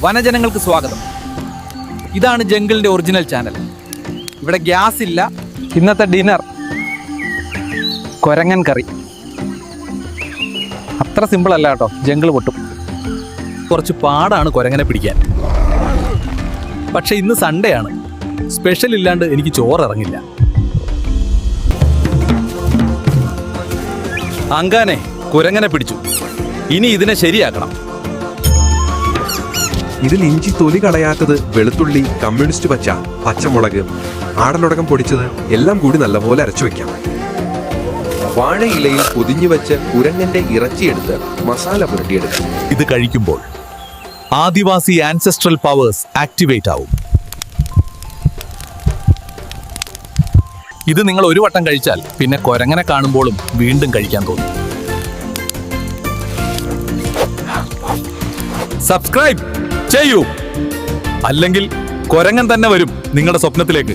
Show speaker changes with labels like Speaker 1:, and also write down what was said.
Speaker 1: വനജനങ്ങൾക്ക് സ്വാഗതം. ഇതാണ് ജംഗിളിന്റെ original channel. ഇവിടെ ഗ്യാസ് ഇല്ല. ഇന്നത്തെ ഡിന്നർ കൊരങ്ങൻ കറി. അത്ര സിമ്പിൾ അല്ല കേട്ടോ, ജംഗിൾ പൊട്ടും. കുറച്ച് പാടാണ് കൊരങ്ങനെ പിടിക്കാൻ. പക്ഷെ ഇന്ന് സൺഡേ ആണ്, സ്പെഷ്യൽ ഇല്ലാണ്ട് എനിക്ക് ചോറ് ഇറങ്ങില്ല. അങ്കാനെ കുരങ്ങനെ പിടിച്ചു, ഇനി ഇതിനെ ശരിയാക്കണം.
Speaker 2: ഇതിൽ ഇഞ്ചി തൊലി കളയാത്തത്, വെളുത്തുള്ളി, കമ്മ്യൂണിസ്റ്റ് പച്ച, പച്ചമുളക്, ആടലോടകം പൊടിച്ചത് എല്ലാം കൂടി നല്ലപോലെ അരച്ചു വെക്കാം. വാഴയിലയിൽ പൊതിഞ്ഞു വെച്ച് കുരങ്ങന്റെ ഇറച്ചിയെടുത്ത് മസാല പുരട്ടിയെടുക്കാം.
Speaker 3: ഇത് കഴിക്കുമ്പോൾ ആദിവാസി ആൻസെസ്ട്രൽ പവേഴ്സ് ആക്ടിവേറ്റ് ആവും. ഇത് നിങ്ങൾ ഒരു വട്ടം കഴിച്ചാൽ പിന്നെ കൊരങ്ങനെ കാണുമ്പോഴും വീണ്ടും കഴിക്കാൻ തോന്നും. സബ്സ്ക്രൈബ് ചെയ്യൂ, അല്ലെങ്കിൽ കൊരങ്ങൻ തന്നെ വരും നിങ്ങളുടെ സ്വപ്നത്തിലേക്ക്.